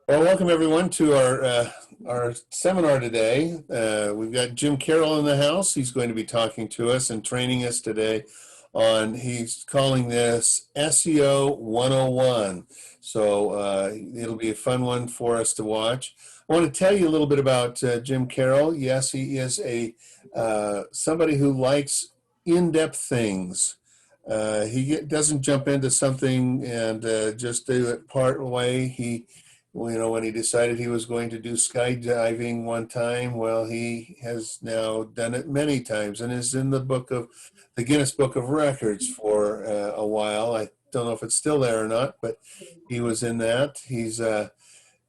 Well, welcome everyone to our seminar today. We've got Jim Carroll in the house. He's going to be talking to us and training us today on, he's calling this SEO 101. So it'll be a fun one for us to watch. I want to tell you a little bit about Jim Carroll. Yes, he is somebody who likes in-depth things. He doesn't jump into something and just do it part way. When he decided he was going to do skydiving one time, well, he has now done it many times and is in the Guinness Book of Records for a while. I don't know if it's still there or not, but he was in that.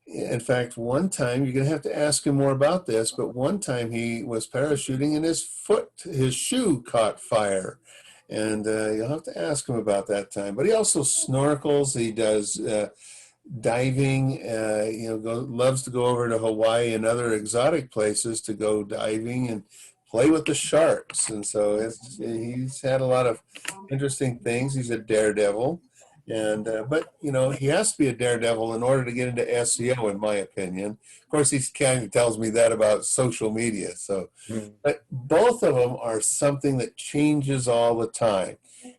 In fact, one time, you're going to have to ask him more about this, but one time he was parachuting and his shoe caught fire. And you'll have to ask him about that time. But he also snorkels. He does diving, loves to go over to Hawaii and other exotic places to go diving and play with the sharks. And so he's had a lot of interesting things. He's a daredevil. But he has to be a daredevil in order to get into SEO, in my opinion. Of course, he kind of tells me that about social media. So, but both of them are something that changes all the time.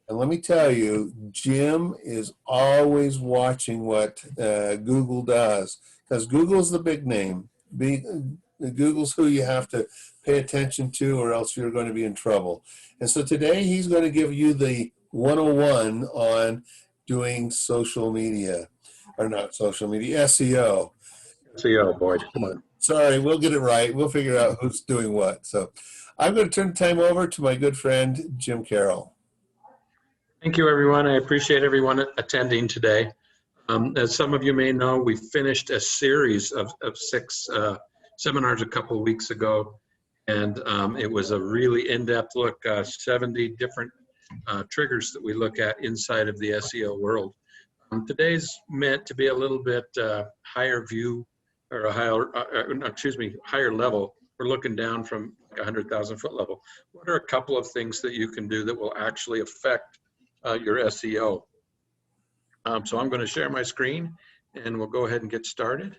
And let me tell you, Jim is always watching what Google does, because Google's the big name. Google's who you have to pay attention to, or else you're going to be in trouble. And so today he's going to give you the 101 on doing social media, or not social media, SEO. SEO, Boyd, come on. Sorry, we'll get it right. We'll figure out who's doing what. So I'm going to turn the time over to my good friend, Jim Carroll. Thank you, everyone. I appreciate everyone attending today. As some of you may know, we finished a series of 6 seminars a couple of weeks ago, and it was a really in-depth look, 70 different triggers that we look at inside of the SEO world. Today's meant to be a little bit higher view, or higher level. We're looking down from like 100,000-foot level. What are a couple of things that you can do that will actually affect your SEO? So I'm going to share my screen, and we'll go ahead and get started.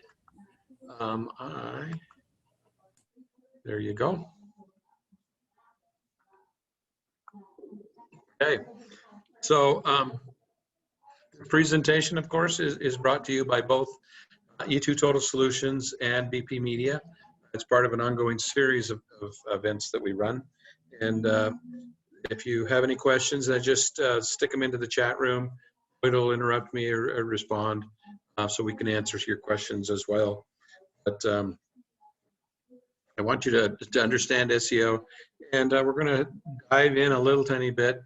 There you go. Okay, so the presentation, of course, is brought to you by both E2 Total Solutions and BP Media. It's part of an ongoing series of events that we run. And if you have any questions, just stick them into the chat room. It'll interrupt me or respond so we can answer your questions as well. But I want you to understand SEO, and we're going to dive in a little tiny bit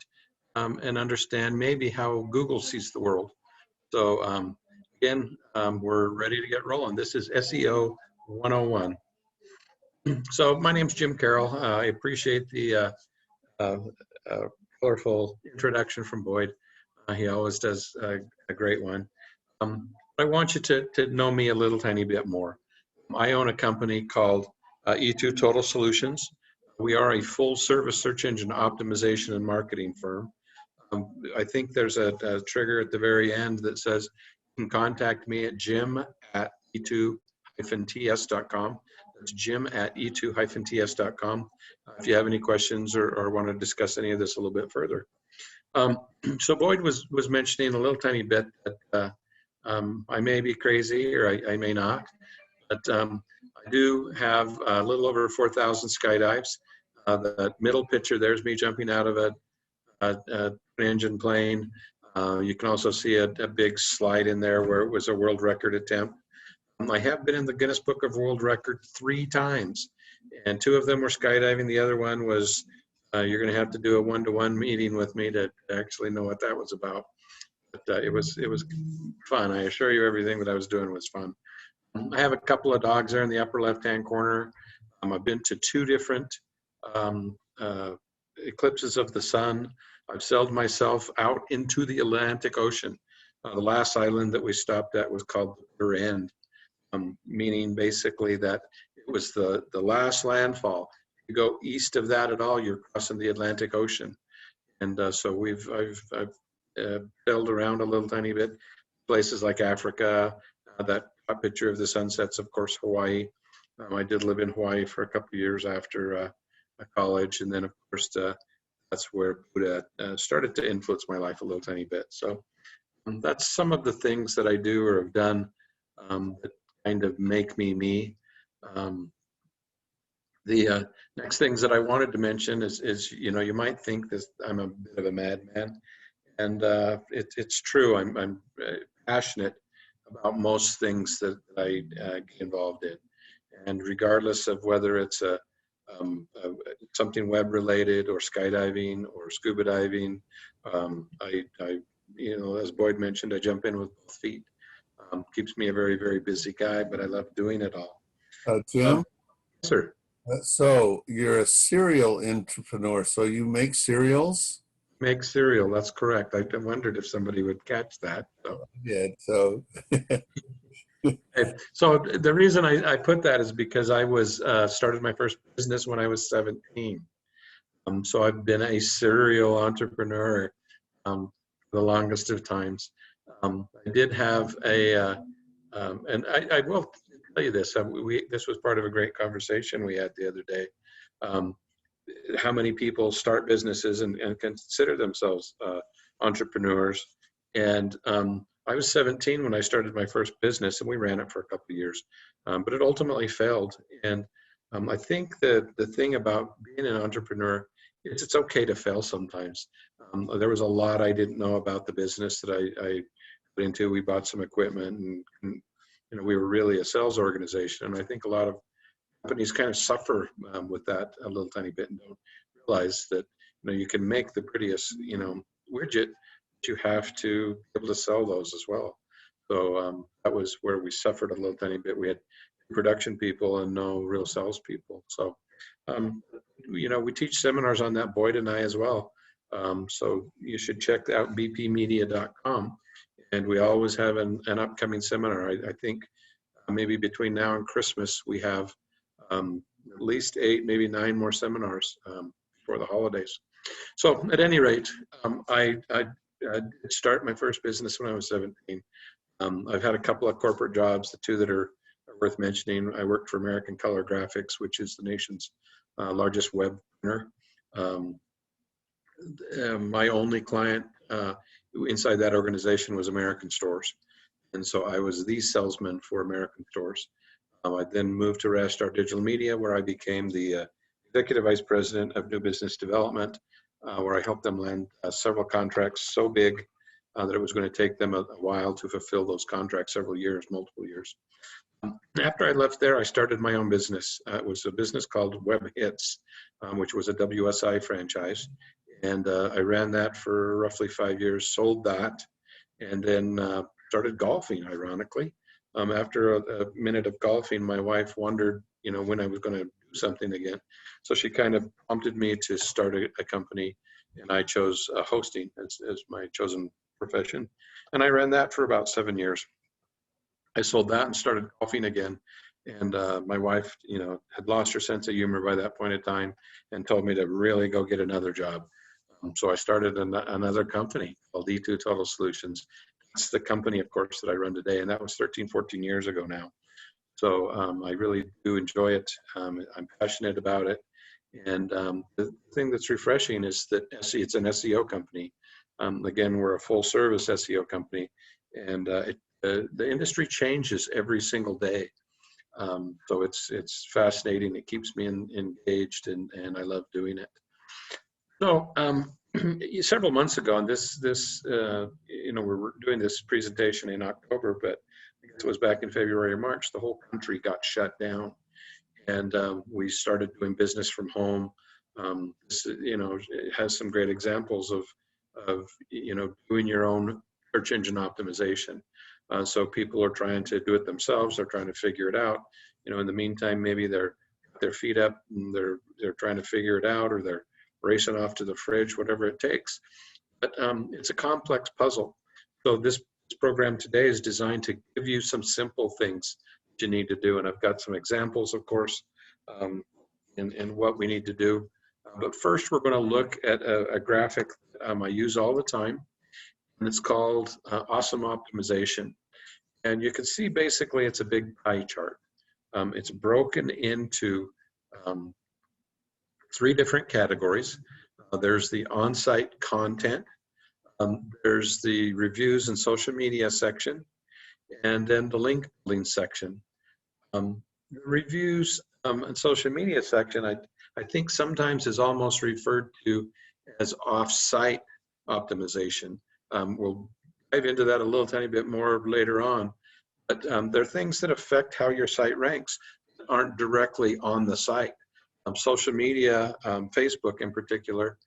and understand maybe how Google sees the world. So again, we're ready to get rolling. This is SEO 101. So my name's Jim Carroll. I appreciate the colorful introduction from Boyd. He always does a great one. I want you to know me a little tiny bit more. I own a company called E2 Total Solutions. We are a full service search engine optimization and marketing firm. I think there's a trigger at the very end that says you can contact me at jim@e2-ts.com. That's jim@e2-ts.com if you have any questions or want to discuss any of this a little bit further. So Boyd was mentioning a little tiny bit that I may be crazy, or I may not, but I do have a little over 4,000 skydives. The middle picture, there's me jumping out of an engine plane. You can also see a big slide in there where it was a world record attempt. I have been in the Guinness Book of World Record 3 times, and 2 of them were skydiving. The other one was, you're going to have to do a one-to-one meeting with me to actually know what that was about. But it was fun. I assure you, everything that I was doing was fun. I have a couple of dogs there in the upper left-hand corner. I've been to 2 different eclipses of the sun. I've sailed myself out into the Atlantic Ocean. The last island that we stopped at was called the Bitter End, meaning basically that it was the last landfall. You go east of that at all, you're crossing the Atlantic Ocean. And so I've sailed around a little tiny bit, places like Africa, that picture of the sunsets, of course, Hawaii. I did live in Hawaii for a couple of years after college, and then of course that's where Buddha started to influence my life a little tiny bit. So that's some of the things that I do or have done that kind of make me me. The next things that I wanted to mention is you might think this I'm a bit of a madman, and it's true. I'm passionate about most things that I get involved in, and regardless of whether it's something web related or skydiving or scuba diving, I as Boyd mentioned, I jump in with both feet. Keeps me a very, very busy guy, but I love doing it all. Jim, Sir. so you're a serial entrepreneur. So you make cereals? Make cereal, that's correct. I wondered if somebody would catch that. So, Yeah. So so the reason I put that is because I was started my first business when I was 17. So I've been a serial entrepreneur for the longest of times. I did have and I will tell you this. This was part of a great conversation we had the other day. Um, how many people start businesses and consider themselves entrepreneurs? And I was 17 when I started my first business, and we ran it for a couple of years, but it ultimately failed. And I think the thing about being an entrepreneur is it's okay to fail sometimes. There was a lot I didn't know about the business that I put into. We bought some equipment, and we were really a sales organization. And I think a lot of companies kind of suffer with that a little tiny bit and don't realize that you can make the prettiest widget, but you have to be able to sell those as well. So that was where we suffered a little tiny bit. We had production people and no real salespeople. So we teach seminars on that, Boyd and I as well. So you should check out bpmedia.com, and we always have an upcoming seminar. I think maybe between now and Christmas we have at least 8, maybe 9 more seminars before the holidays. So at any rate, I did start my first business when I was 17. I've had a couple of corporate jobs, the 2 that are worth mentioning. I worked for American Color Graphics, which is the nation's largest web printer. My only client inside that organization was American Stores. And so I was the salesman for American Stores. I then moved to Rastar Digital Media, where I became the Executive Vice President of New Business Development, where I helped them land several contracts so big that it was going to take them a while to fulfill those contracts, several years, multiple years. After I left there, I started my own business. It was a business called Web Hits, which was a WSI franchise. And I ran that for roughly 5 years, sold that, and then started golfing, ironically. After a minute of golfing, my wife wondered, when I was going to do something again. So she kind of prompted me to start a company, and I chose hosting as my chosen profession. And I ran that for about 7 years. I sold that and started golfing again. And my wife, had lost her sense of humor by that point in time and told me to really go get another job. So I started another company called E2 Total Solutions. It's the company, of course, that I run today, and that was 13, 14 years ago now. So I really do enjoy it. I'm passionate about it. And the thing that's refreshing is that it's an SEO company. Again, we're a full service SEO company, and the industry changes every single day. So it's fascinating. It keeps me engaged, and I love doing it. So several months ago, and we were doing this presentation in October, but I guess it was back in February or March, the whole country got shut down, and we started doing business from home. It has some great examples of doing your own search engine optimization. So people are trying to do it themselves. They're trying to figure it out. In the meantime, maybe they're their feet up and they're trying to figure it out, or they're racing off to the fridge, whatever it takes. But it's a complex puzzle. So this program today is designed to give you some simple things that you need to do. And I've got some examples, of course, in what we need to do. But first, we're going to look at a graphic I use all the time, and it's called Awesome Optimization. And you can see basically it's a big pie chart. It's broken into 3 different categories. There's the on-site content, there's the reviews and social media section, and then the link building section. The reviews and social media section, I think sometimes is almost referred to as off-site optimization. We'll dive into that a little tiny bit more later on, but there are things that affect how your site ranks that aren't directly on the site. Social media, Facebook in particular,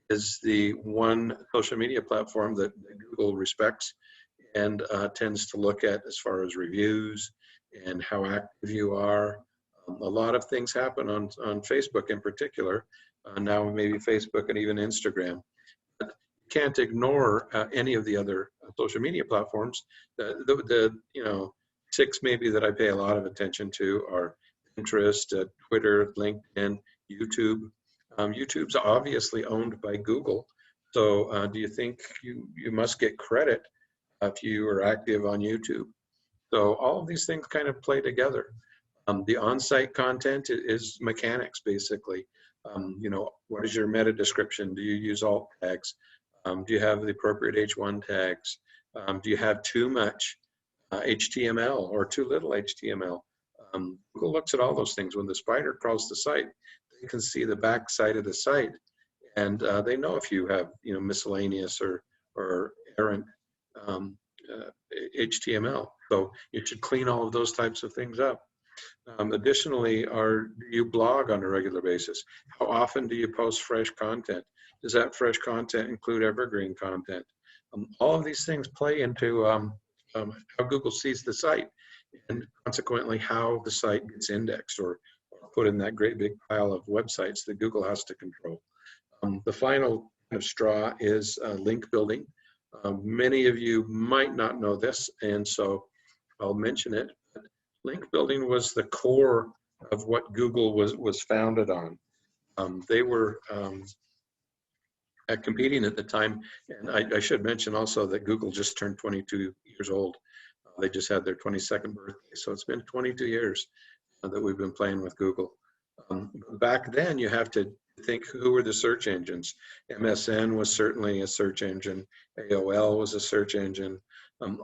is the one social media platform that Google respects and tends to look at as far as reviews and how active you are. A lot of things happen on Facebook in particular, now maybe Facebook and even Instagram. But you can't ignore any of the other social media platforms. The 6 maybe that I pay a lot of attention to are Pinterest, Twitter, LinkedIn, YouTube. YouTube's obviously owned by Google. So do you think you must get credit if you are active on YouTube? So all of these things kind of play together. The on-site content is mechanics, basically. What is your meta description? Do you use alt tags? Do you have the appropriate H1 tags? Do you have too much HTML or too little HTML? Google looks at all those things. When the spider crawls the site, they can see the back side of the site, and they know if you have miscellaneous or errant HTML. So you should clean all of those types of things up. Additionally, do you blog on a regular basis? How often do you post fresh content? Does that fresh content include evergreen content? All of these things play into how Google sees the site, and consequently how the site gets indexed or put in that great big pile of websites that Google has to control. The final kind of straw is link building. Many of you might not know this, and so I'll mention it. Link building was the core of what Google was founded on. They were competing at the time, and I should mention also that Google just turned 22 years old. They just had their 22nd birthday, so it's been 22 years that we've been playing with Google. Back then, you have to think, who were the search engines? MSN was certainly a search engine. AOL was a search engine.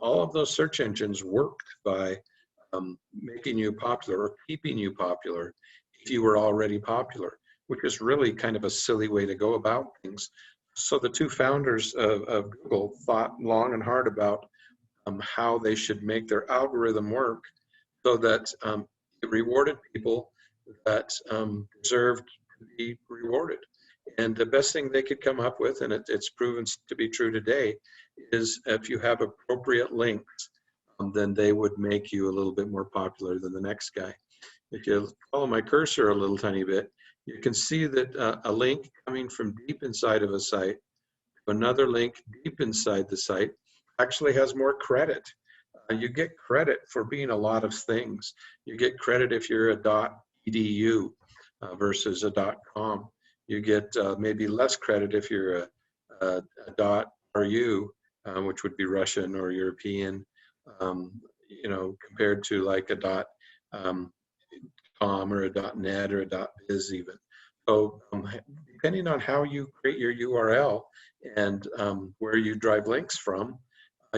All of those search engines worked by making you popular or keeping you popular if you were already popular, which is really kind of a silly way to go about things. So the 2 founders of Google thought long and hard about how they should make their algorithm work so that it rewarded people that deserved to be rewarded. And the best thing they could come up with, and it's proven to be true today, is if you have appropriate links, then they would make you a little bit more popular than the next guy. If you follow my cursor a little tiny bit, you can see that a link coming from deep inside of a site to another link deep inside the site actually has more credit. You get credit for being a lot of things. You get credit if you're a .edu versus a .com. You get maybe less credit if you're a .ru, which would be Russian or European, compared to like a .com or a .net or a .biz even. So depending on how you create your URL and where you drive links from,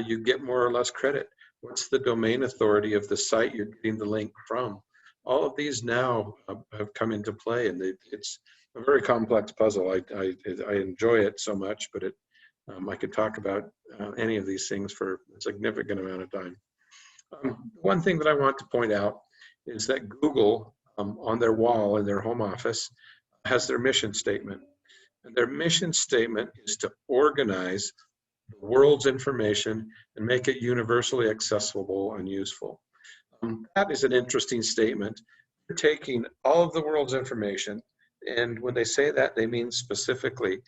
you get more or less credit. What's the domain authority of the site you're getting the link from? All of these now have come into play, and it's a very complex puzzle. I enjoy it so much, but I could talk about any of these things for a significant amount of time. One thing that I want to point out is that Google, on their wall in their home office, has their mission statement. And their mission statement is to organize the world's information and make it universally accessible and useful. That is an interesting statement. They're taking all of the world's information, and when they say that, they mean specifically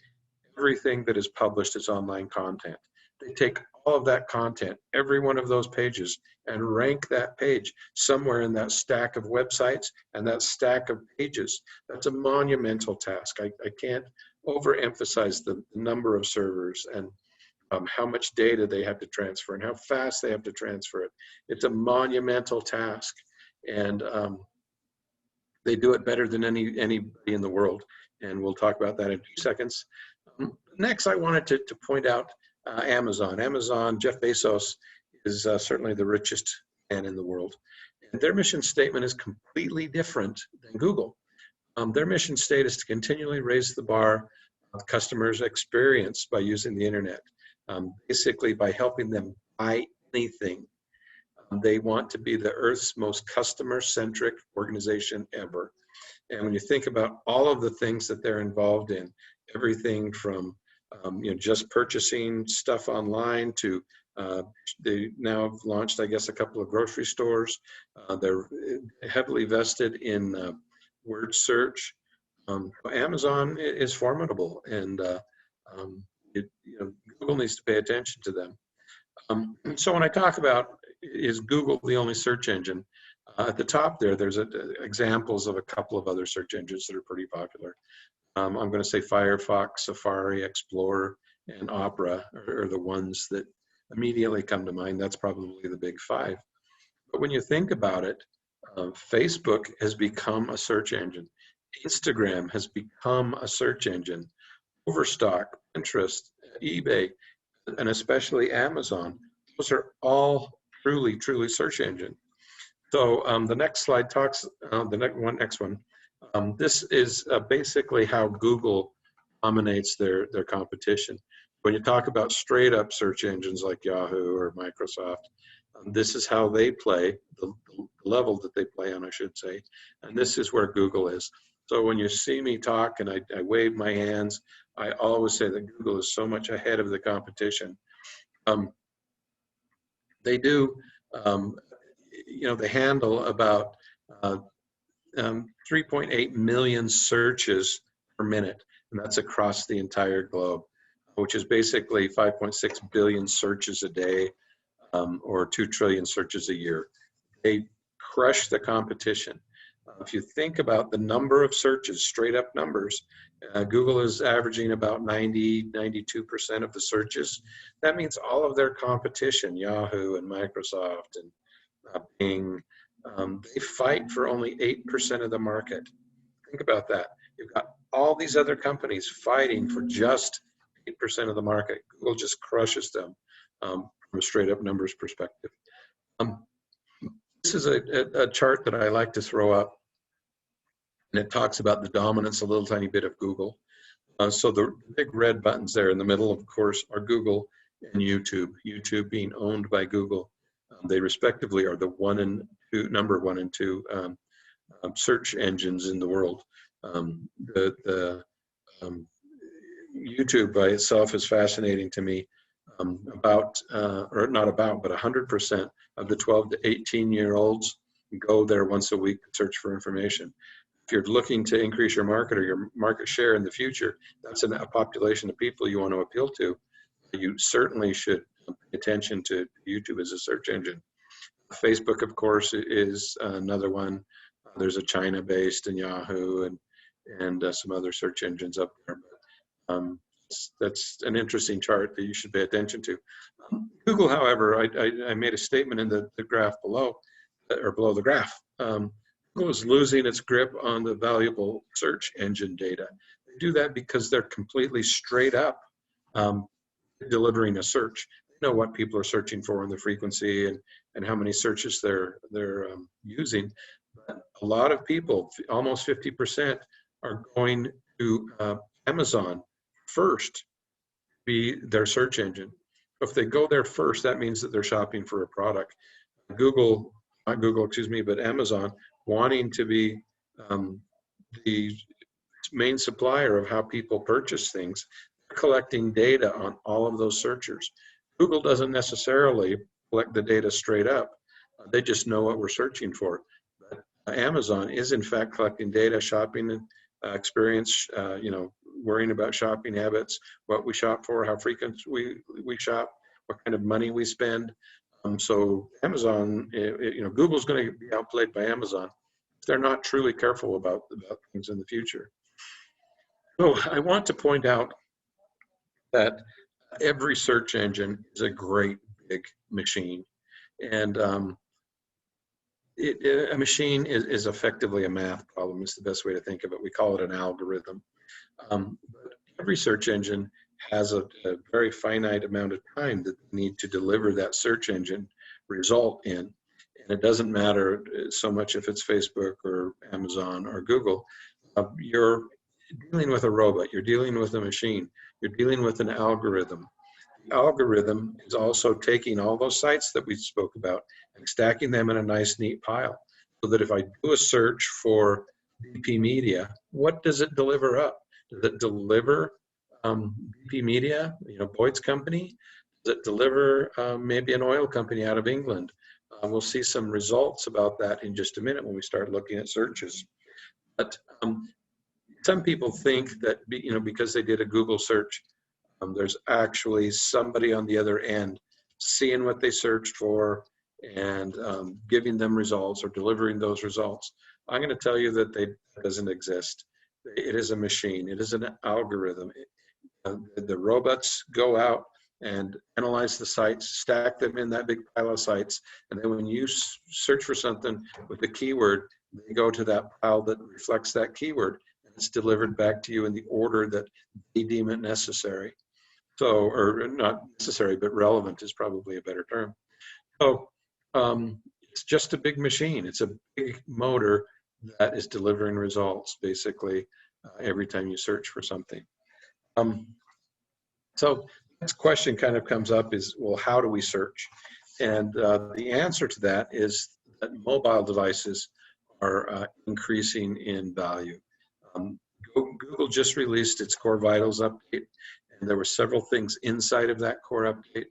everything that is published as online content. They take all of that content, every one of those pages, and rank that page somewhere in that stack of websites and that stack of pages. That's a monumental task. I can't overemphasize the number of servers and how much data they have to transfer and how fast they have to transfer it. It's a monumental task, and they do it better than anybody in the world. And we'll talk about that in 2 seconds. Next, I wanted to point out Amazon. Amazon, Jeff Bezos is certainly the richest man in the world. And their mission statement is completely different than Google. Their mission statement is to continually raise the bar of customers' experience by using the internet, basically by helping them buy anything. They want to be the Earth's most customer-centric organization ever. And when you think about all of the things that they're involved in, everything from just purchasing stuff online to they now have launched, I guess, a couple of grocery stores. They're heavily vested in word search. Amazon is formidable, and Google needs to pay attention to them. So when I talk about, is Google the only search engine? At the top there's examples of a couple of other search engines that are pretty popular. I'm going to say Firefox, Safari, Explorer, and Opera are the ones that immediately come to mind. That's probably the big 5. But when you think about it, Facebook has become a search engine. Instagram has become a search engine. Overstock, Pinterest, eBay, and especially Amazon, those are all truly search engine. So the next slide talks, the next one. This is basically how Google dominates their competition. When you talk about straight up search engines like Yahoo or Microsoft, this is how they play, the level that they play on, I should say, and this is where Google is. So when you see me talk and I wave my hands, I always say that Google is so much ahead of the competition. They do, they handle about 3.8 million searches per minute, and that's across the entire globe, which is basically 5.6 billion searches a day, or 2 trillion searches a year. They crush the competition. If you think about the number of searches, straight up numbers, Google is averaging about 92% of the searches. That means all of their competition, Yahoo and Microsoft and Bing, they fight for only 8% of the market. Think about that. You've got all these other companies fighting for just 8% of the market. Google just crushes them from a straight up numbers perspective. This is a chart that I like to throw up, and it talks about the dominance a little tiny bit of Google. So the big red buttons there in the middle, of course, are Google and YouTube. YouTube being owned by Google. They respectively are the number one and two search engines in the world. YouTube by itself is fascinating to me. But 100% of the 12 to 18-year-olds go there once a week to search for information. If you're looking to increase your market or your market share in the future, that's a population of people you want to appeal to. You certainly should pay attention to YouTube as a search engine. Facebook, of course, is another one. There's a China-based and Yahoo and some other search engines up there. But, that's an interesting chart that you should pay attention to. Google, however, I made a statement in the graph below, or below the graph. Google is losing its grip on the valuable search engine data. They do that because they're completely straight up delivering a search. They know what people are searching for and the frequency and how many searches they're using. But a lot of people, almost 50%, are going to Amazon first, be their search engine. If they go there first, that means that they're shopping for a product. But Amazon wanting to be the main supplier of how people purchase things, collecting data on all of those searchers. Google doesn't necessarily collect the data straight up. They just know what we're searching for. But Amazon is in fact collecting data, shopping experience, worrying about shopping habits, what we shop for, how frequent we shop, what kind of money we spend. So Amazon, Google's going to be outplayed by Amazon if they're not truly careful about things in the future. So I want to point out that Every search engine is a great big machine. And a machine is effectively a math problem. It's the best way to think of it. We call it an algorithm. But every search engine has a very finite amount of time that they need to deliver that search engine result in. And it doesn't matter so much if it's Facebook or Amazon or Google. You're dealing with a robot. You're dealing with a machine. You're dealing with an algorithm. The algorithm is also taking all those sites that we spoke about and stacking them in a nice, neat pile. So that if I do a search for BP Media, what does it deliver up? Does it deliver BP Media, Boyd's company? Does it deliver maybe an oil company out of England? We'll see some results about that in just a minute when we start looking at searches. But some people think that because they did a Google search, there's actually somebody on the other end seeing what they searched for and giving them results or delivering those results. I'm going to tell you that that doesn't exist. It is a machine. It is an algorithm. The robots go out and analyze the sites, stack them in that big pile of sites, and then when you search for something with a keyword, they go to that pile that reflects that keyword, and it's delivered back to you in the order that they deem it necessary. So, or not necessary, but relevant is probably a better term. So it's just a big machine. It's a big motor that is delivering results basically every time you search for something. So this question kind of comes up is, well, how do we search? And the answer to that is that mobile devices are increasing in value. Google just released its Core Vitals update, and there were several things inside of that core update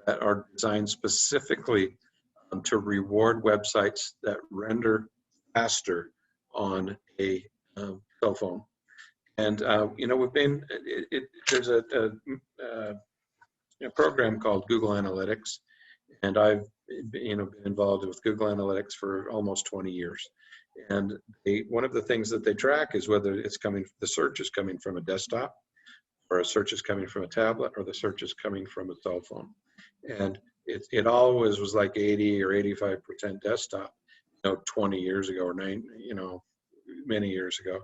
that are designed specifically to reward websites that render faster on a cell phone. And we've been there's a program called Google Analytics, and I've been involved with Google Analytics for almost 20 years. And one of the things that they track is whether the search is coming from a desktop, or a search is coming from a tablet, or the search is coming from a cell phone. And it always was like 80 or 85% desktop, 20 years ago, or many years ago.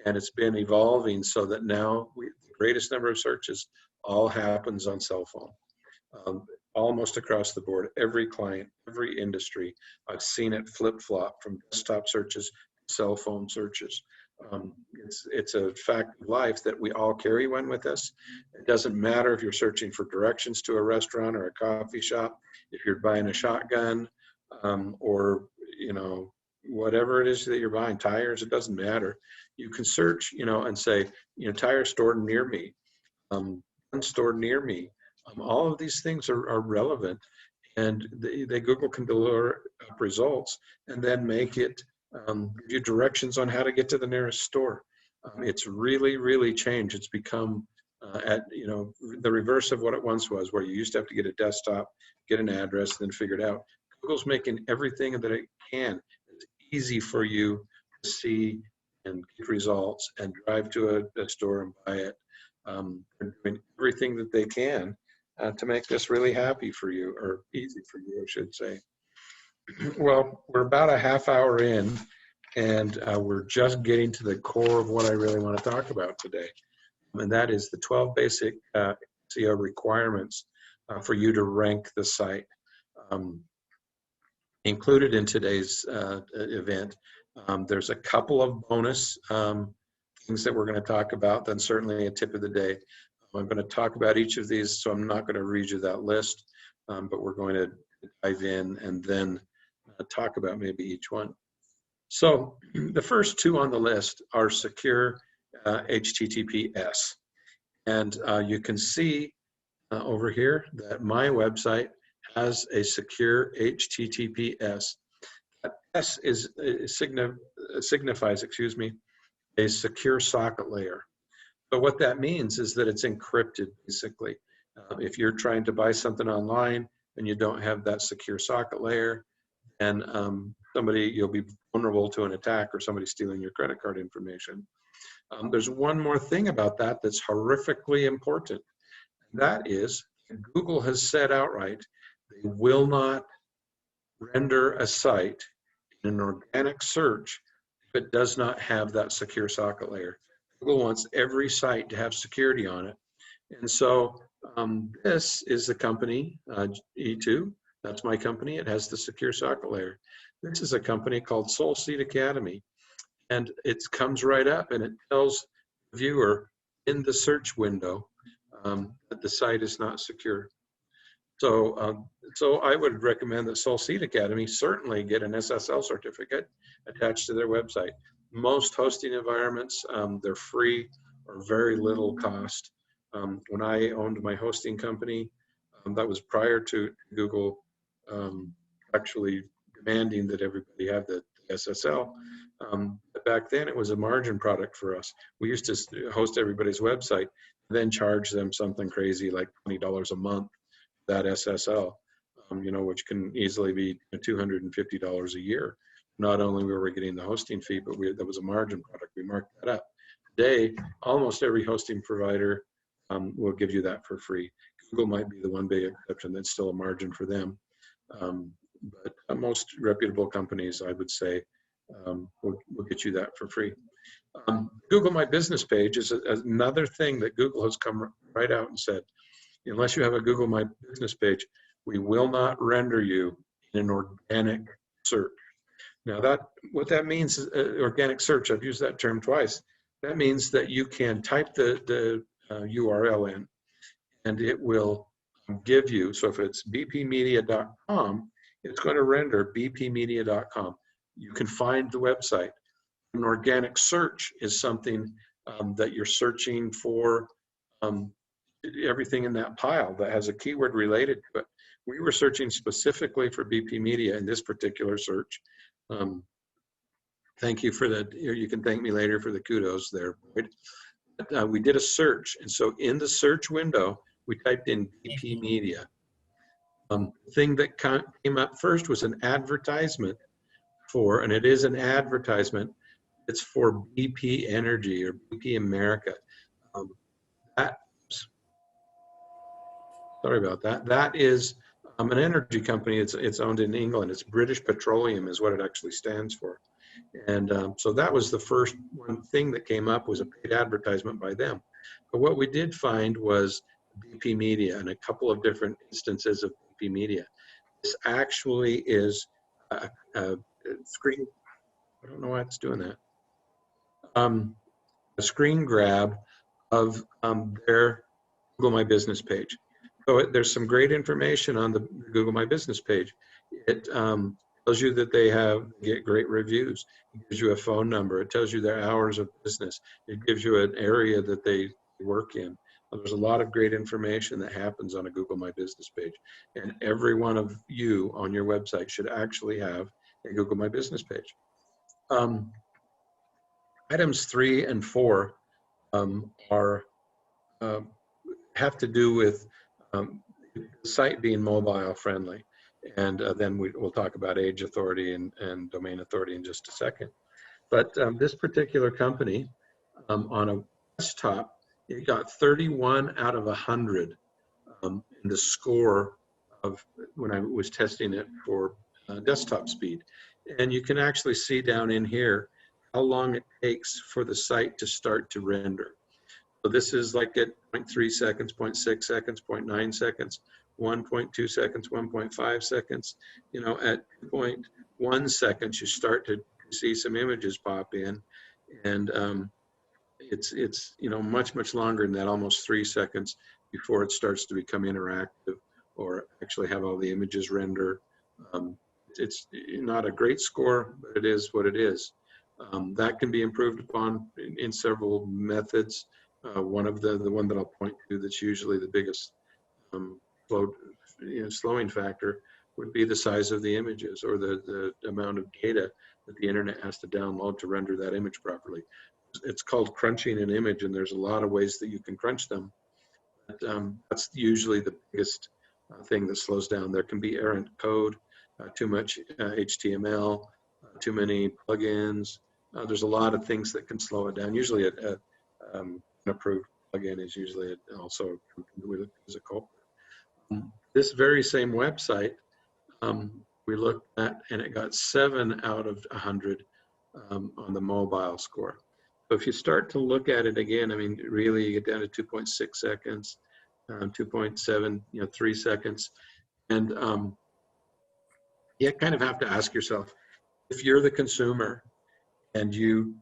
And it's been evolving so that now the greatest number of searches all happens on cell phone. Almost across the board, every client, every industry, I've seen it flip-flop from desktop searches to cell phone searches. It's a fact of life that we all carry one with us. It doesn't matter if you're searching for directions to a restaurant or a coffee shop, if you're buying a shotgun, or whatever it is that you're buying, tires, it doesn't matter. You can search, and say, tire stored near me, gun stored near me. All of these things are relevant, and Google can deliver results and then make it give you directions on how to get to the nearest store. It's really, really changed. It's become the reverse of what it once was, where you used to have to get a desktop, get an address, then figure it out. Google's making everything that it can easy for you to see and get results and drive to a store and buy it. They're doing everything that they can to make this really happy for you, or easy for you, I should say. Well, we're about a half hour in, and we're just getting to the core of what I really want to talk about today. And that is the 12 basic SEO requirements for you to rank the site. Included in today's event, there's a couple of bonus things that we're going to talk about, then certainly a tip of the day. I'm going to talk about each of these, so I'm not going to read you that list, but we're going to dive in and then talk about maybe each one. So the first two on the list are secure HTTPS. And you can see over here that my website has a secure HTTPS. S signifies, a secure socket layer. But what that means is that it's encrypted, basically. If you're trying to buy something online and you don't have that secure socket layer, and you'll be vulnerable to an attack or somebody stealing your credit card information. There's one more thing about that that's horrifically important. That is, Google has said outright, they will not render a site in an organic search if it does not have that secure socket layer. Google wants every site to have security on it. And so this is the company, E2. That's my company. It has the secure socket layer. This is a company called Soul Seed Academy. And it comes right up and it tells the viewer in the search window that the site is not secure. So I would recommend that Soul Seed Academy certainly get an SSL certificate attached to their website. Most hosting environments, they're free or very little cost. When I owned my hosting company, that was prior to Google actually demanding that everybody have the SSL. But back then it was a margin product for us. We used to host everybody's website, then charge them something crazy like $20 a month, that SSL, which can easily be $250 a year. Not only were we getting the hosting fee, but that was a margin product. We marked that up. Today, almost every hosting provider will give you that for free. Google might be the one big exception. That's still a margin for them. But most reputable companies, I would say, will get you that for free. Google My Business page is another thing that Google has come right out and said, unless you have a Google My Business page, we will not render you in an organic search. Now what that means is organic search. I've used that term twice. That means that you can type the URL in and it will give you, so if it's bpmedia.com, it's going to render bpmedia.com. You can find the website. An organic search is something that you're searching for everything in that pile that has a keyword related to it. We were searching specifically for BP Media in this particular search. Thank you for that. You can thank me later for the kudos there, Boyd. We did a search, and so in the search window, we typed in BP Media. The thing that came up first was an advertisement for, and it is an advertisement, it's for BP Energy or BP America. Sorry about that. That is an energy company. It's owned in England. It's British Petroleum is what it actually stands for. And so that was the first one thing that came up, was a paid advertisement by them. But what we did find was BP Media and a couple of different instances of BP Media. This actually is a screen. I don't know why it's doing that. A screen grab of their Google My Business page. So there's some great information on the Google My Business page. It tells you that they get great reviews. It gives you a phone number. It tells you their hours of business. It gives you an area that they work in. There's a lot of great information that happens on a Google My Business page. And every one of you on your website should actually have a Google My Business page. Items 3 and 4 have to do with the site being mobile friendly. And then we'll talk about age authority and domain authority in just a second. But this particular company on a desktop, it got 31 out of 100 in the score of when I was testing it for desktop speed. And you can actually see down in here how long it takes for the site to start to render. So this is like at 0.3 seconds, 0.6 seconds, 0.9 seconds, 1.2 seconds, 1.5 seconds. At 0.1 seconds, you start to see some images pop in, and it's much longer than that, almost 3 seconds before it starts to become interactive or actually have all the images render. It's not a great score, but it is what it is. That can be improved upon in several methods. One of the one that I'll point to that's usually the biggest slowing factor would be the size of the images, or the amount of data that the internet has to download to render that image properly. It's called crunching an image, and there's a lot of ways that you can crunch them. But, that's usually the biggest thing that slows down. There can be errant code, too much HTML, too many plugins. There's a lot of things that can slow it down, usually an approved plugin is usually also as a culprit. This very same website, we looked at, and it got 7 out of 100 on the mobile score. So if you start to look at it again, I mean, really you get down to 2.6 seconds, 2.7, 3 seconds. And you kind of have to ask yourself, if you're the consumer and you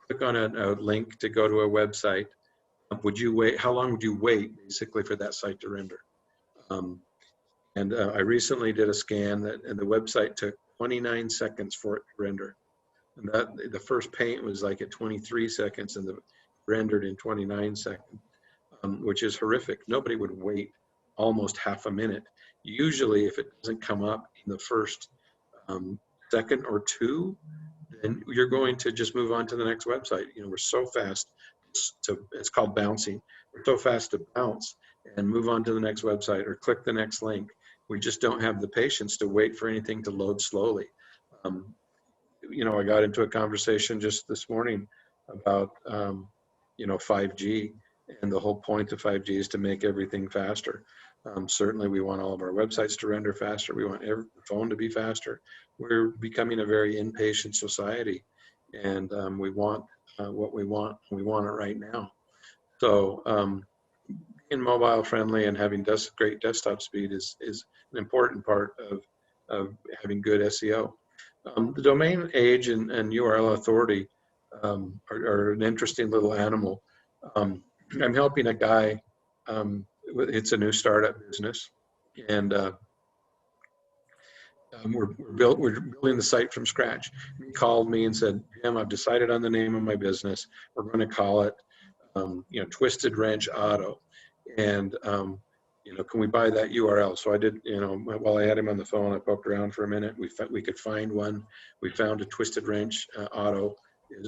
click on a link to go to a website, would you wait? How long would you wait basically for that site to render? And I recently did a scan and the website took 29 seconds for it to render. And that the first paint was like at 23 seconds and the rendered in 29 seconds, which is horrific. Nobody would wait almost half a minute. Usually if it doesn't come up in the first second or two, then you're going to just move on to the next website. We're so fast it's called bouncing. We're so fast to bounce and move on to the next website or click the next link. We just don't have the patience to wait for anything to load slowly. I got into a conversation just this morning about 5G, and the whole point of 5G is to make everything faster. Certainly we want all of our websites to render faster. We want every phone to be faster. We're becoming a very impatient society, and we want what we want. We want it right now. So being mobile friendly and having great desktop speed is an important part of having good SEO. The domain age and URL authority are an interesting little animal. I'm helping a guy. It's a new startup business, and we're building the site from scratch. He called me and said, "Jim, I've decided on the name of my business. We're going to call it, Twisted Wrench Auto, and can we buy that URL?" So I did. While I had him on the phone, I poked around for a minute. We could find one. We found a Twisted Wrench Auto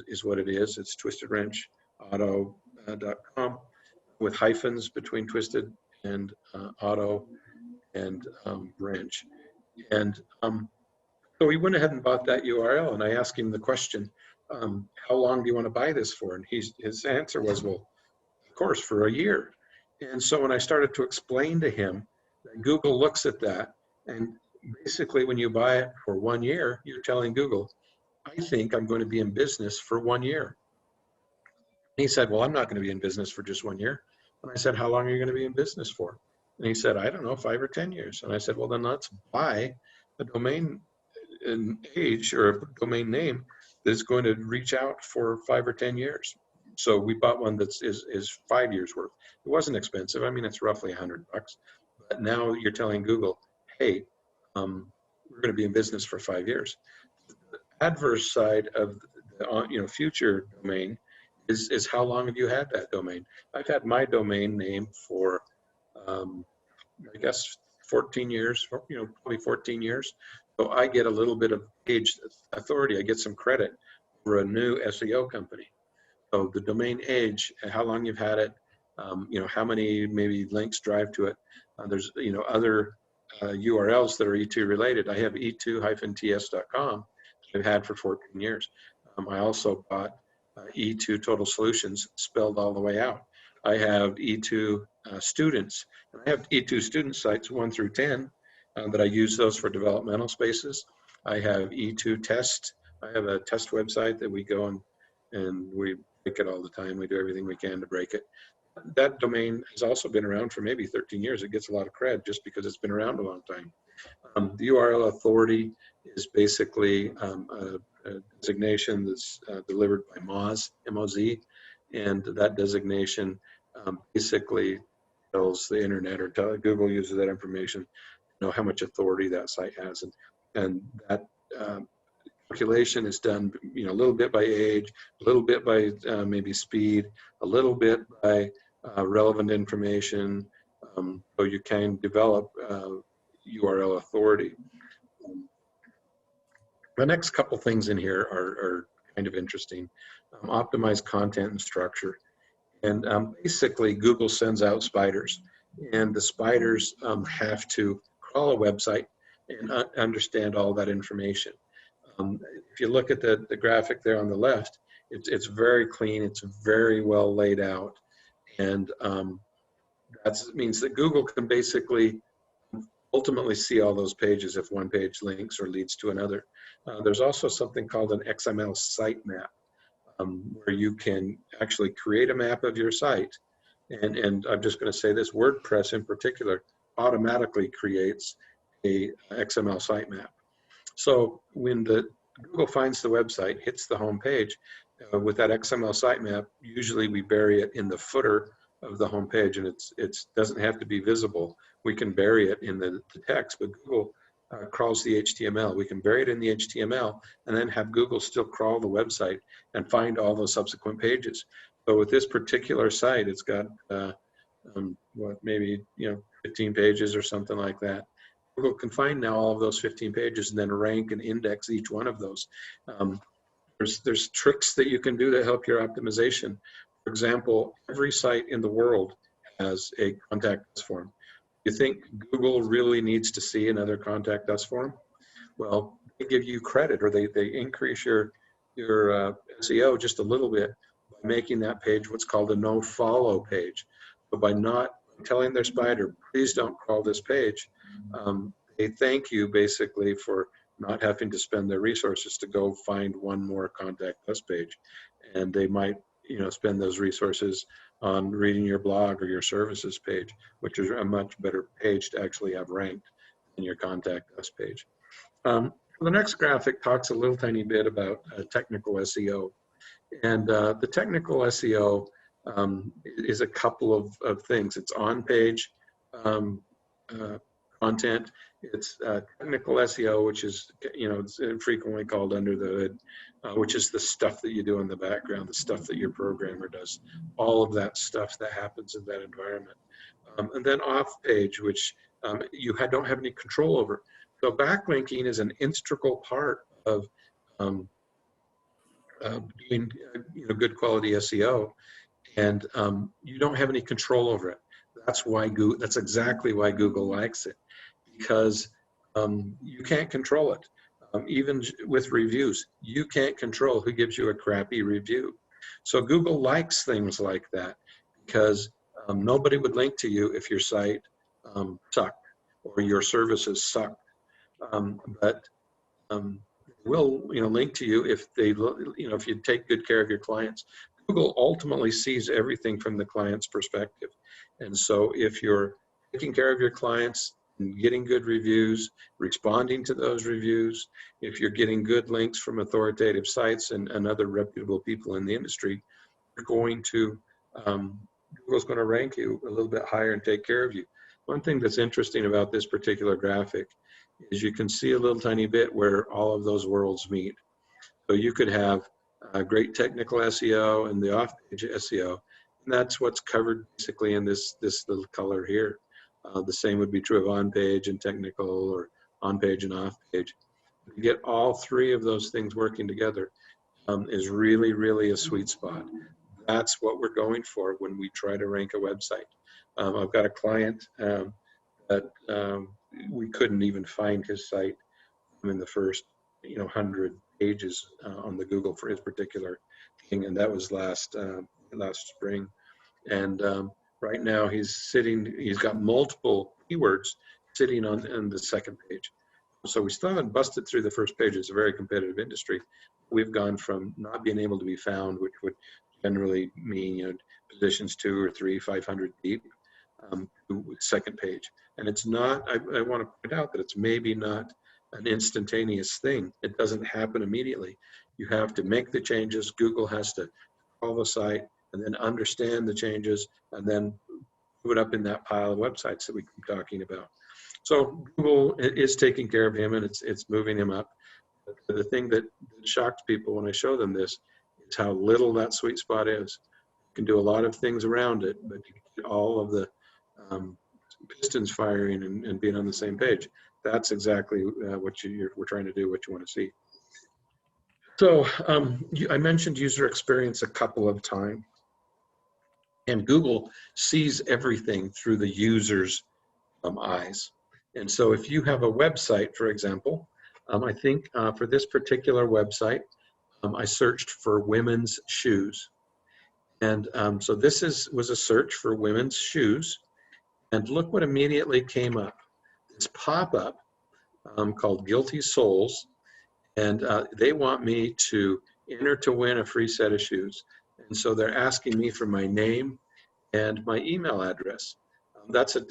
is what it is. It's twistedwrenchauto.com with hyphens between twisted and auto and wrench. And so he went ahead and bought that URL, and I asked him the question, how long do you want to buy this for? And his answer was, well, of course, for a year. And so when I started to explain to him that Google looks at that, and basically when you buy it for 1 year, you're telling Google, I think I'm going to be in business for 1 year. And he said, well, I'm not going to be in business for just 1 year. And I said, how long are you going to be in business for? And he said, I don't know, 5 or 10 years. And I said, well, then let's buy a domain age or a domain name that's going to reach out for 5 or 10 years. So we bought one that is 5 years worth. It wasn't expensive. I mean, it's roughly $100. But now you're telling Google, hey, we're going to be in business for 5 years. The adverse side of the future domain is how long have you had that domain? I've had my domain name for I guess 14 years, probably 14 years. So I get a little bit of age authority. I get some credit for a new SEO company. So the domain age, how long you've had it, how many maybe links drive to it. There's other URLs that are E2 related. I have e2-ts.com I've had for 14 years. I also bought E2 Total Solutions spelled all the way out. I have E2 students, and I have E2 student sites 1 through 10 that I use those for developmental spaces. I have E2 test. I have a test website that we go and we break it all the time. We do everything we can to break it. That domain has also been around for maybe 13 years. It gets a lot of cred just because it's been around a long time. The URL authority is basically a designation that's delivered by Moz, M-O-Z, and that designation basically tells the internet or Google uses that information, how much authority that site has, and that calculation is done, a little bit by age, a little bit by maybe speed, a little bit by relevant information, so you can develop URL authority. The next couple things in here are kind of interesting. Optimize content and structure. And basically, Google sends out spiders, and the spiders have to crawl a website and understand all that information. If you look at the graphic there on the left, it's very clean, it's very well laid out, And that means that Google can basically ultimately see all those pages if one page links or leads to another. There's also something called an XML sitemap, where you can actually create a map of your site. And I'm just going to say this, WordPress in particular automatically creates a XML sitemap. So when Google finds the website, hits the home page, with that XML sitemap, usually we bury it in the footer of the home page, and it doesn't have to be visible. We can bury it in the text, but Google crawls the HTML. We can bury it in the HTML and then have Google still crawl the website and find all those subsequent pages. So with this particular site, it's got maybe 15 pages or something like that. Google can find now all of those 15 pages and then rank and index each one of those. There's tricks that you can do to help your optimization. For example, every site in the world has a contact us form. You think Google really needs to see another contact us form? Well, they give you credit, or they increase your SEO just a little bit by making that page what's called a no follow page. So by not telling their spider, please don't crawl this page, they thank you basically for not having to spend their resources to go find one more contact us page. And they might spend those resources on reading your blog or your services page, which is a much better page to actually have ranked than your contact us page. The next graphic talks a little tiny bit about technical SEO. And the technical SEO is a couple of things. It's on-page content. It's technical SEO, which is, it's frequently called under the hood, which is the stuff that you do in the background, the stuff that your programmer does, all of that stuff that happens in that environment. And then off-page, which you don't have any control over. So backlinking is an integral part of doing good quality SEO, and you don't have any control over it. That's exactly why Google likes it, because you can't control it. Even with reviews, you can't control who gives you a crappy review. So Google likes things like that, because nobody would link to you if your site sucked or your services suck. But will link to you if they if you take good care of your clients. Google ultimately sees everything from the client's perspective, and so if you're taking care of your clients and getting good reviews, responding to those reviews, if you're getting good links from authoritative sites and other reputable people in the industry, you're going to Google's going to rank you a little bit higher and take care of you. One thing that's interesting about this particular graphic is you can see a little tiny bit where all of those worlds meet. So you could have great technical SEO and the off-page SEO, and that's what's covered basically in this little color here. The same would be true of on-page and technical, or on-page and off-page. To get all three of those things working together is really, really a sweet spot. That's what we're going for when we try to rank a website. I've got a client that we couldn't even find his site in the first 100 pages on the Google for his particular thing, and that was last spring. And right now he's got multiple keywords sitting on the second page. So we still haven't busted through the first page. It's a very competitive industry. We've gone from not being able to be found, which would generally mean positions 2 or 3, 500 deep, to second page. And it's not, I want to point out that it's maybe not an instantaneous thing. It doesn't happen immediately. You have to make the changes. Google has to call the site and then understand the changes and then put it up in that pile of websites that we keep talking about. So Google is taking care of him, and it's moving him up. But the thing that shocks people when I show them this is how little that sweet spot is. You can do a lot of things around it, but you get all of the pistons firing and being on the same page. That's exactly what we're trying to do, what you want to see. So I mentioned user experience a couple of times, and Google sees everything through the user's eyes. And so if you have a website, for example, I think for this particular website, I searched for women's shoes. And so this was a search for women's shoes. And look what immediately came up. This pop-up called Guilty Souls. And they want me to enter to win a free set of shoes. And so they're asking me for my name and my email address. That's a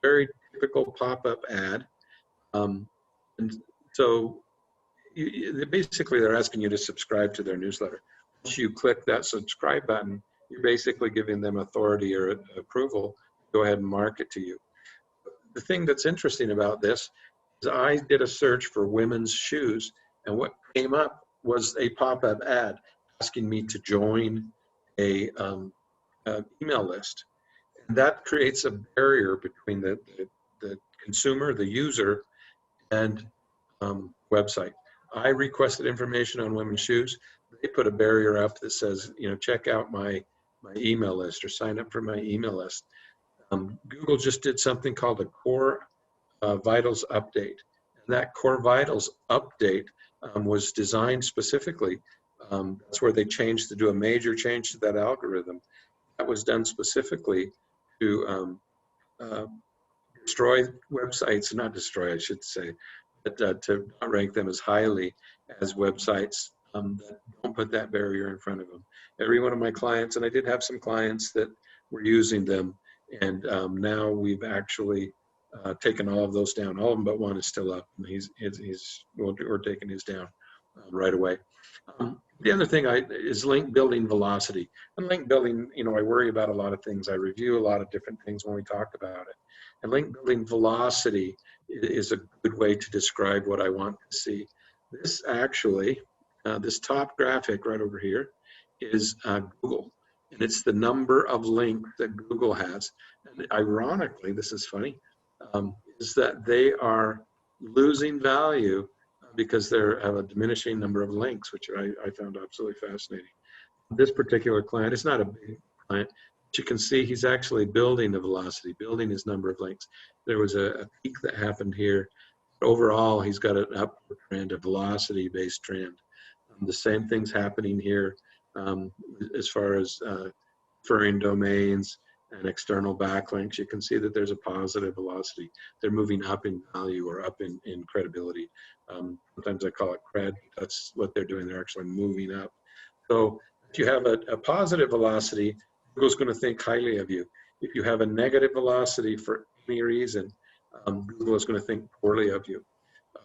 very typical pop-up ad. And so basically they're asking you to subscribe to their newsletter. Once you click that subscribe button, you're basically giving them authority or approval to go ahead and market to you. The thing that's interesting about this is I did a search for women's shoes, and what came up was a pop-up ad asking me to join a email list. And that creates a barrier between the consumer, the user, and website. I requested information on women's shoes. They put a barrier up that says, check out my email list or sign up for my email list. Google just did something called a Core Vitals update. And that Core Vitals update was designed specifically. That's where they changed to do a major change to that algorithm. That was done specifically to destroy websites, not destroy, I should say, but to not rank them as highly as websites that don't put that barrier in front of them. Every one of my clients, and I did have some clients that were using them, and now we've actually taken all of those down. All of them but one is still up, and we're taking his down right away. The other thing is link building velocity. And link building, I worry about a lot of things. I review a lot of different things when we talk about it. And link building velocity is a good way to describe what I want to see. This actually, this top graphic right over here is Google. And it's the number of links that Google has. And ironically, this is funny, is that they are losing value because they have a diminishing number of links, which I found absolutely fascinating. This particular client is not a big client, but you can see he's actually building the velocity, building his number of links. There was a peak that happened here. But overall, he's got an upward trend, a velocity-based trend. The same thing's happening here as far as referring domains and external backlinks. You can see that there's a positive velocity. They're moving up in value or up in credibility. Sometimes I call it cred. That's what they're doing. They're actually moving up. So if you have a positive velocity, Google's going to think highly of you. If you have a negative velocity for any reason, Google is going to think poorly of you.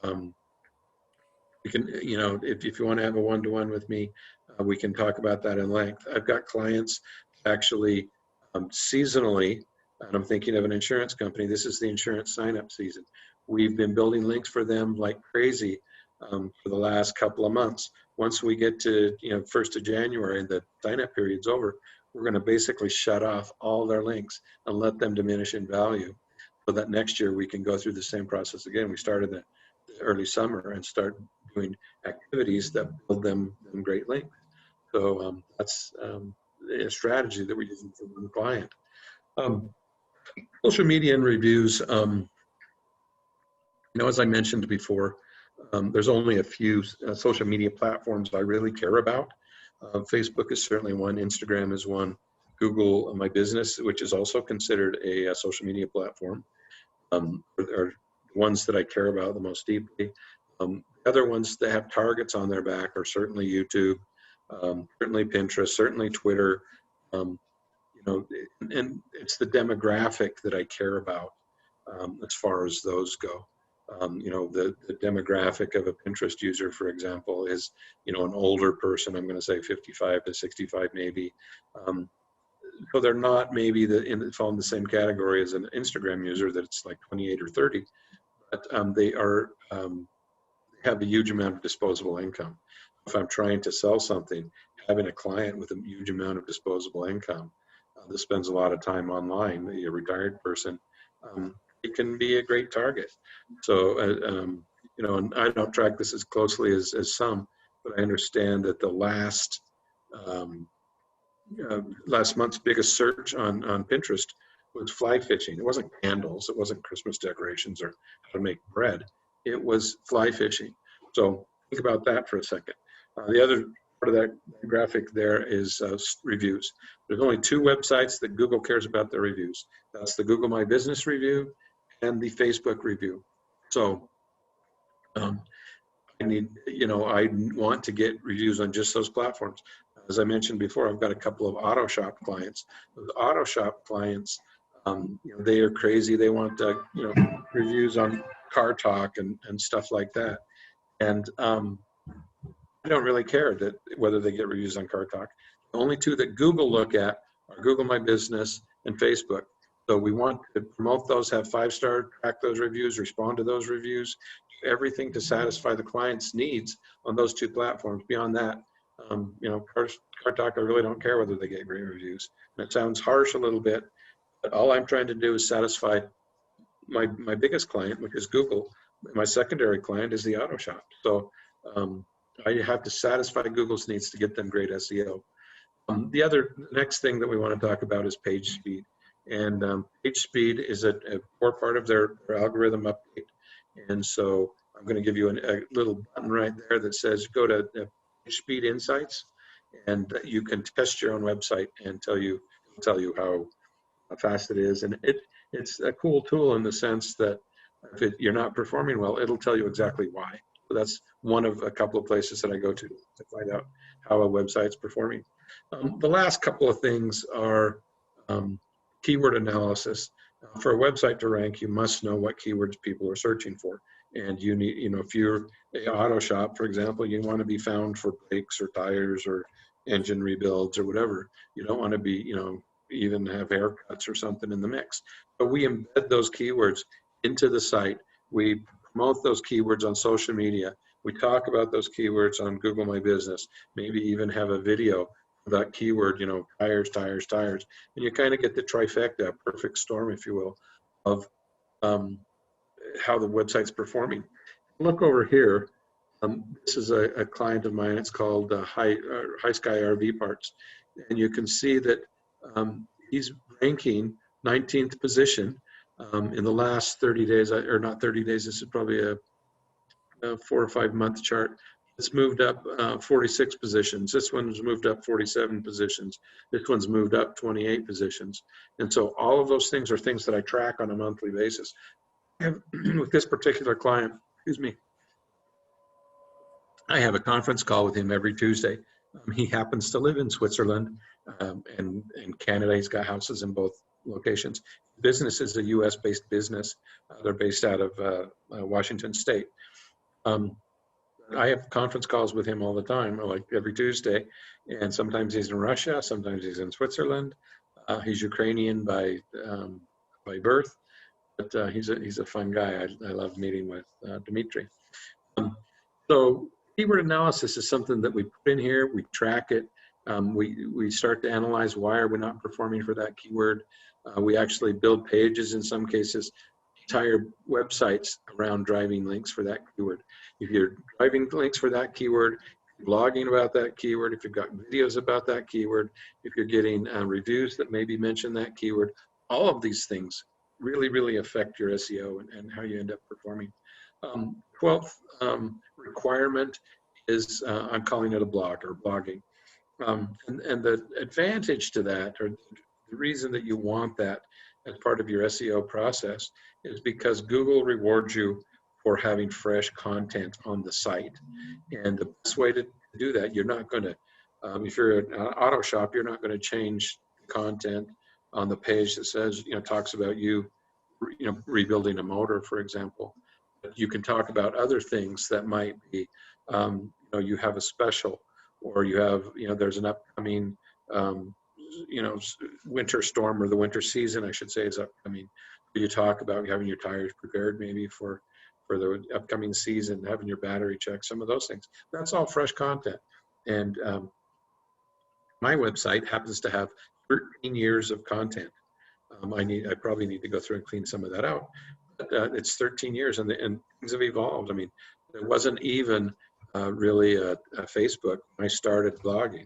You can, if you want to have a one-to-one with me, we can talk about that in length. I've got clients actually seasonally, and I'm thinking of an insurance company. This is the insurance sign-up season. We've been building links for them like crazy for the last couple of months. Once we get to 1st of January and the sign-up period's over, we're going to basically shut off all their links and let them diminish in value, so that next year we can go through the same process again. We started the early summer and start doing activities that build them great links. So that's a strategy that we're using for one client. Social media and reviews. As I mentioned before, there's only a few social media platforms I really care about. Facebook is certainly one. Instagram is one. Google, my business, which is also considered a social media platform, are ones that I care about the most deeply. Other ones that have targets on their back are certainly YouTube, certainly Pinterest, certainly Twitter. And it's the demographic that I care about as far as those go. The demographic of a Pinterest user, for example, is, an older person. I'm going to say 55 to 65 maybe. So they're not maybe fall in the same category as an Instagram user that's like 28 or 30, but they have a huge amount of disposable income. If I'm trying to sell something, having a client with a huge amount of disposable income that spends a lot of time online, a retired person, it can be a great target. So, and I don't track this as closely as some, but I understand that the last month's biggest search on Pinterest was fly fishing. It wasn't candles, it wasn't Christmas decorations or how to make bread. It was fly fishing. So think about that for a second. The other part of that graphic there is reviews. There's only 2 websites that Google cares about their reviews. That's the Google My Business review and the Facebook review. So I need, I want to get reviews on just those platforms. As I mentioned before, I've got a couple of auto shop clients. Those auto shop clients, they are crazy. They want, reviews on Car Talk and stuff like that. And I don't really care that whether they get reviews on Car Talk. The only 2 that Google look at are Google My Business and Facebook. So we want to promote those, have 5-star, track those reviews, respond to those reviews, do everything to satisfy the client's needs on those 2 platforms. Beyond that, Car Talk, I really don't care whether they get great reviews. And it sounds harsh a little bit, but all I'm trying to do is satisfy my biggest client, which is Google. My secondary client is the auto shop. So I have to satisfy Google's needs to get them great SEO. The next thing that we want to talk about is page speed. And page speed is a core part of their algorithm update. And so I'm going to give you a little button right there that says go to page speed insights, and you can test your own website and tell you how fast it is. And it's a cool tool in the sense that if you're not performing well, it'll tell you exactly why. So that's one of a couple of places that I go to find out how a website's performing. The last couple of things are keyword analysis. For a website to rank, you must know what keywords people are searching for. And you need, if you're an auto shop, for example, you want to be found for brakes or tires or engine rebuilds or whatever. You don't want to be, even have haircuts or something in the mix. But we embed those keywords into the site. We promote those keywords on social media. We talk about those keywords on Google My Business, maybe even have a video for that keyword, tires, tires, tires. And you kind of get the trifecta, perfect storm, if you will, of how the website's performing. Look over here. This is a client of mine. It's called High Sky RV Parts. And you can see that he's ranking 19th position in the last 30 days, or not 30 days, this is probably a 4 or 5 month chart. It's moved up 46 positions. This one's moved up 47 positions. This one's moved up 28 positions. And so all of those things are things that I track on a monthly basis. With this particular client, I have a conference call with him every Tuesday. He happens to live in Switzerland and in Canada. He's got houses in both locations. Business is a US-based business. They're based out of Washington State. I have conference calls with him all the time, like every Tuesday. And sometimes he's in Russia, sometimes he's in Switzerland. He's Ukrainian by birth, but he's a fun guy. I love meeting with Dmitry. So keyword analysis is something that we put in here, we track it, we start to analyze why are we not performing for that keyword. We actually build pages in some cases, entire websites around driving links for that keyword. If you're driving links for that keyword, blogging about that keyword, if you've got videos about that keyword, if you're getting reviews that maybe mention that keyword, all of these things really, really affect your SEO and how you end up performing. 12th requirement is, I'm calling it a blog or blogging. And the advantage to that, or the reason that you want that as part of your SEO process, is because Google rewards you for having fresh content on the site. And the best way to do that, you're not going to, if you're an auto shop, you're not going to change content on the page that says, talks about you, rebuilding a motor, for example. But you can talk about other things that might be, you have a special, or you have, there's an upcoming, winter storm, or the winter season, I should say, is upcoming. You talk about having your tires prepared maybe for the upcoming season, having your battery checked, some of those things. That's all fresh content. And my website happens to have 13 years of content. I probably need to go through and clean some of that out. But it's 13 years, and things have evolved. I mean, there wasn't even really a Facebook when I started blogging.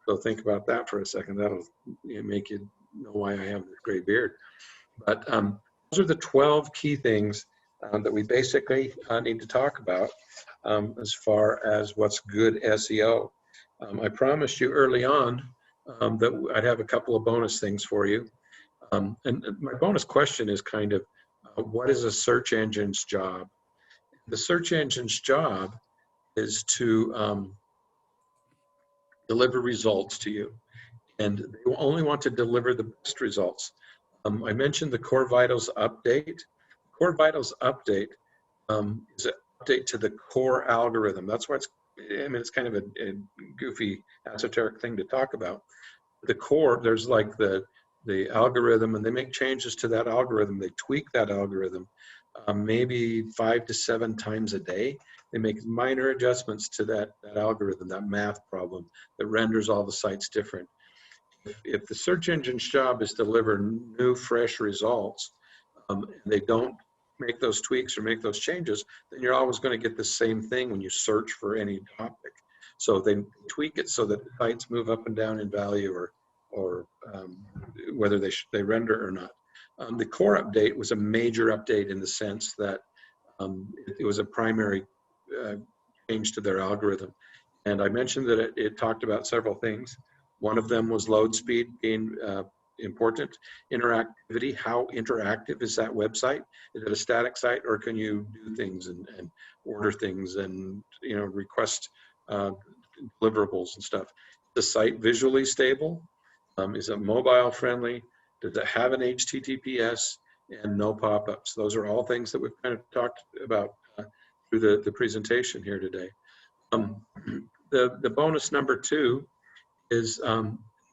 So think about that for a second. That'll make you know why I have this gray beard. But those are the 12 key things that we basically need to talk about as far as what's good SEO. I promised you early on that I'd have a couple of bonus things for you. And my bonus question is kind of, what is a search engine's job? The search engine's job is to deliver results to you, and they only want to deliver the best results. I mentioned the Core Vitals update. Core Vitals update is an update to the core algorithm. That's why it's kind of a goofy, esoteric thing to talk about. The core, there's like the algorithm, and they make changes to that algorithm. They tweak that algorithm maybe 5 to 7 times a day. They make minor adjustments to that algorithm, that math problem that renders all the sites different. If the search engine's job is to deliver new, fresh results, and they don't make those tweaks or make those changes, then you're always going to get the same thing when you search for any topic. So they tweak it so that sites move up and down in value, or whether they render or not. The core update was a major update in the sense that it was a primary change to their algorithm. And I mentioned that it talked about several things. One of them was load speed being important. Interactivity, how interactive is that website? Is it a static site, or can you do things and order things and request deliverables and stuff? Is the site visually stable? Is it mobile friendly? Does it have an HTTPS and no pop-ups? Those are all things that we've kind of talked about through the presentation here today. The bonus number 2 is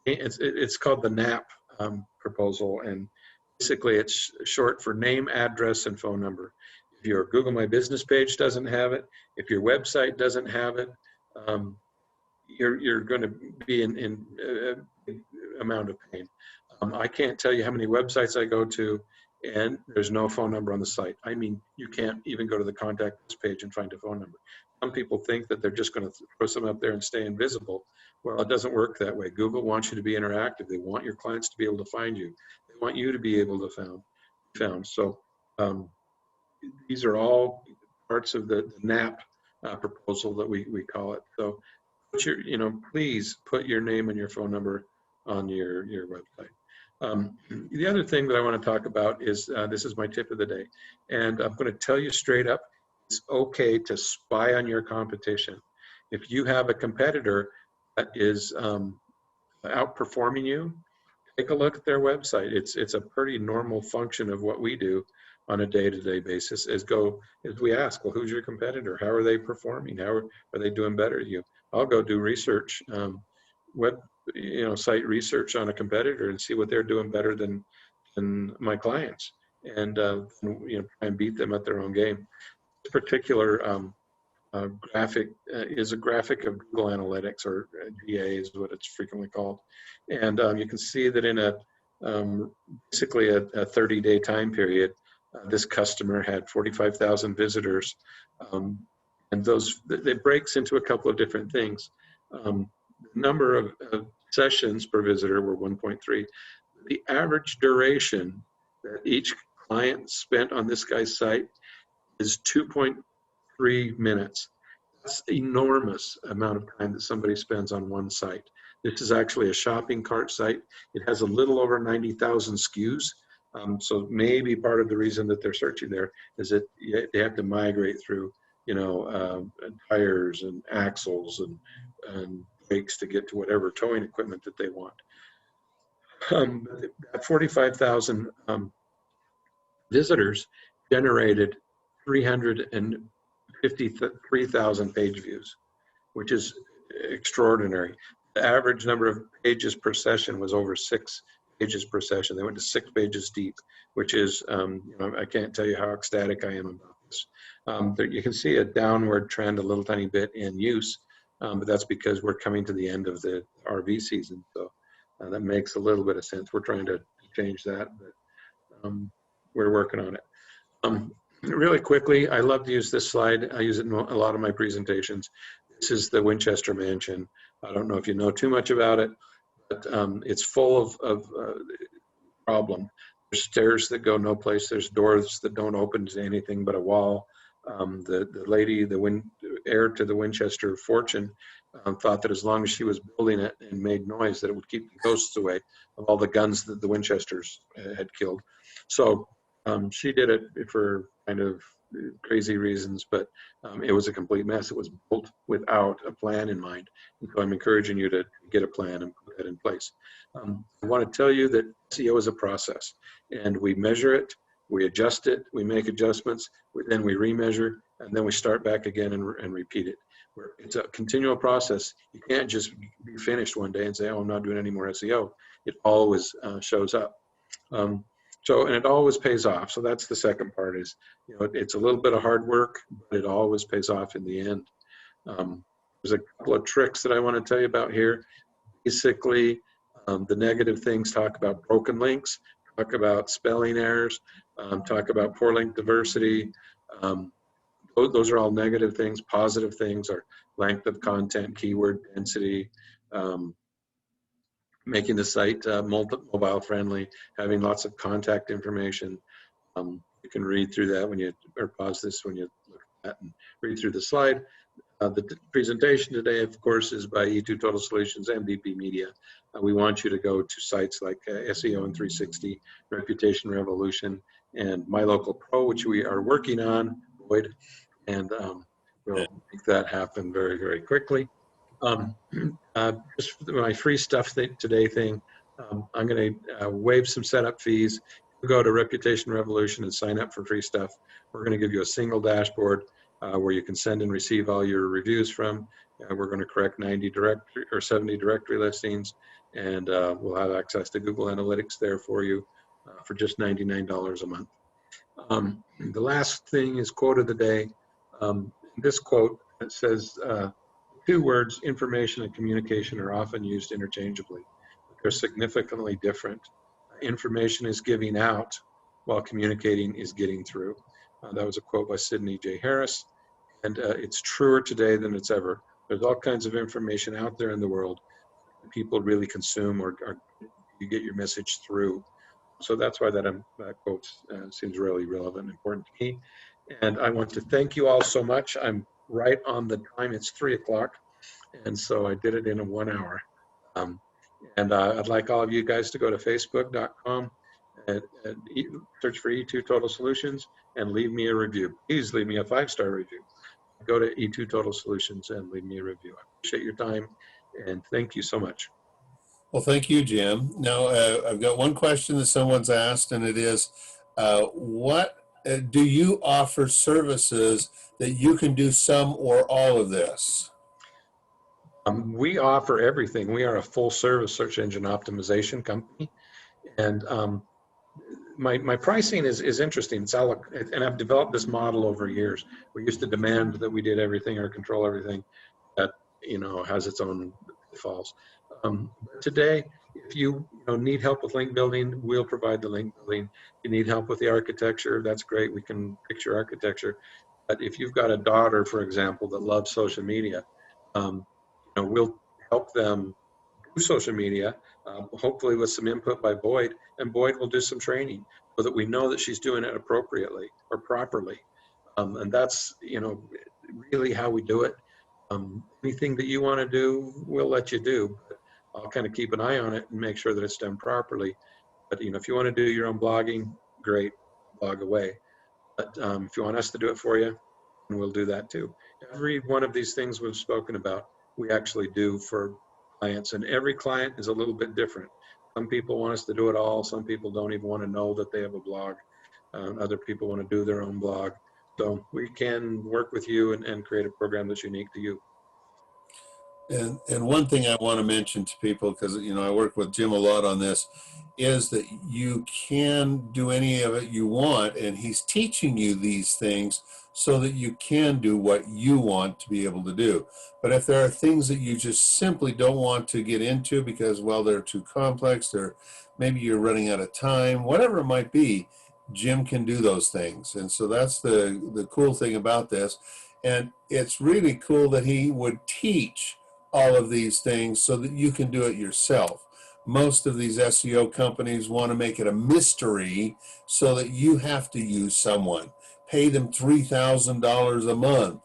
it's called the NAP proposal, and basically it's short for name, address, and phone number. If your Google My Business page doesn't have it, if your website doesn't have it, you're going to be in a big amount of pain. I can't tell you how many websites I go to and there's no phone number on the site. I mean, you can't even go to the contact us page and find a phone number. Some people think that they're just going to throw something up there and stay invisible. Well, it doesn't work that way. Google wants you to be interactive. They want your clients to be able to find you. They want you to be able to be found. So these are all parts of the NAP proposal that we call it. So put please put your name and your phone number on your website. The other thing that I want to talk about is, this is my tip of the day, and I'm going to tell you straight up, it's okay to spy on your competition. If you have a competitor that is outperforming you, take a look at their website. It's a pretty normal function of what we do on a day-to-day basis, is we ask, well, who's your competitor? How are they performing? How are they doing better than you? I'll go do research, site research on a competitor and see what they're doing better than my clients, and try and beat them at their own game. This particular graphic is a graphic of Google Analytics, or GA is what it's frequently called, and you can see that in basically a 30-day time period, this customer had 45,000 visitors, and it breaks into a couple of different things. The number of sessions per visitor were 1.3. The average duration that each client spent on this guy's site is 2.3 minutes. That's an enormous amount of time that somebody spends on one site. This is actually a shopping cart site. It has a little over 90,000 SKUs. So maybe part of the reason that they're searching there is that they have to migrate through, tires and axles and brakes to get to whatever towing equipment that they want. At 45,000 visitors generated 353,000 page views, which is extraordinary. The average number of pages per session was over 6 pages per session. They went to 6 pages deep, which is, I can't tell you how ecstatic I am about this. You can see a downward trend a little tiny bit in use, but that's because we're coming to the end of the RV season. So that makes a little bit of sense. We're trying to change that, but we're working on it. Really quickly, I love to use this slide. I use it in a lot of my presentations. This is the Winchester Mansion. I don't know if you know too much about it, but it's full of problem. There's stairs that go no place. There's doors that don't open to anything but a wall. The lady, the heir to the Winchester fortune, thought that as long as she was building it and made noise, that it would keep the ghosts away of all the guns that the Winchesters had killed. So she did it for kind of crazy reasons, but it was a complete mess. It was built without a plan in mind. And so I'm encouraging you to get a plan and put that in place. I want to tell you that SEO is a process, and we measure it, we adjust it, we make adjustments, then we remeasure, and then we start back again and repeat it. It's a continual process. You can't just be finished one day and say, oh, I'm not doing any more SEO. It always shows up. And it always pays off. So that's the second part is, it's a little bit of hard work, but it always pays off in the end. There's a couple of tricks that I want to tell you about here. Basically, the negative things talk about broken links, talk about spelling errors, talk about poor link diversity. Those are all negative things. Positive things are length of content, keyword density, making the site mobile friendly, having lots of contact information. You can read through that or pause this when you look at that and read through the slide. The presentation today, of course, is by E2 Total Solutions and BP Media. We want you to go to sites like SEO and 360, Reputation Revolution, and My Local Pro, which we are working on, Boyd, and we'll make that happen very, very quickly. Just my free stuff today thing, I'm going to waive some setup fees. Go to Reputation Revolution and sign up for free stuff. We're going to give you a single dashboard where you can send and receive all your reviews from. We're going to correct 90 directory or 70 directory listings, and we'll have access to Google Analytics there for you for just $99 a month. The last thing is quote of the day. This quote, it says, two words, information and communication, are often used interchangeably, but they're significantly different. Information is giving out, while communicating is getting through. That was a quote by Sidney J. Harris, and it's truer today than it's ever. There's all kinds of information out there in the world that people really consume, or you get your message through. So that's why that quote seems really relevant and important to me. And I want to thank you all so much. I'm right on the time. It's 3 o'clock, and so I did it in 1 hour. And I'd like all of you guys to go to facebook.com and search for E2 Total Solutions and leave me a review. Please leave me a 5-star review. Go to E2 Total Solutions and leave me a review. I appreciate your time, and thank you so much. Well, thank you, Jim. Now, I've got one question that someone's asked, and it is, what do you offer services that you can do some or all of this? We offer everything. We are a full-service search engine optimization company, and my pricing is interesting. And I've developed this model over years. We used to demand that we did everything or control everything. That has its own pitfalls. Today, if you need help with link building, we'll provide the link building. If you need help with the architecture, that's great. We can fix your architecture. But if you've got a daughter, for example, that loves social media, we'll help them do social media, hopefully with some input by Boyd, and Boyd will do some training so that we know that she's doing it appropriately or properly. And that's, really how we do it. Anything that you want to do, we'll let you do. But I'll kind of keep an eye on it and make sure that it's done properly. But, if you want to do your own blogging, great, blog away. But if you want us to do it for you, we'll do that too. Every one of these things we've spoken about, we actually do for clients, and every client is a little bit different. Some people want us to do it all. Some people don't even want to know that they have a blog. Other people want to do their own blog. So we can work with you and create a program that's unique to you. And one thing I want to mention to people, because I work with Jim a lot on this, is that you can do any of it you want, and he's teaching you these things so that you can do what you want to be able to do. But if there are things that you just simply don't want to get into because, well, they're too complex, or maybe you're running out of time, whatever it might be, Jim can do those things. And so that's the cool thing about this. And it's really cool that he would teach all of these things so that you can do it yourself. Most of these SEO companies want to make it a mystery so that you have to use someone, pay them $3,000 a month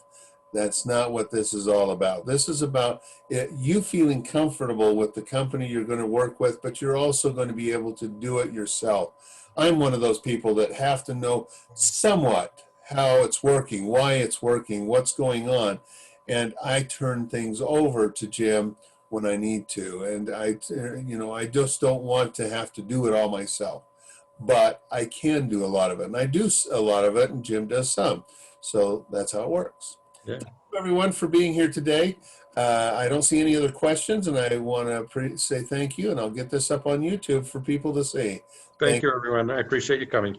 That's not what this is all about. This is about you feeling comfortable with the company you're going to work with, but you're also going to be able to do it yourself. I'm one of those people that have to know somewhat how it's working, why it's working, what's going on. And I turn things over to Jim when I need to. And I just don't want to have to do it all myself. But I can do a lot of it. And I do a lot of it, and Jim does some. So that's how it works. Yeah. Everyone for being here today. I don't see any other questions, and I want to say thank you, and I'll get this up on YouTube for people to see. Thank you, everyone. I appreciate you coming.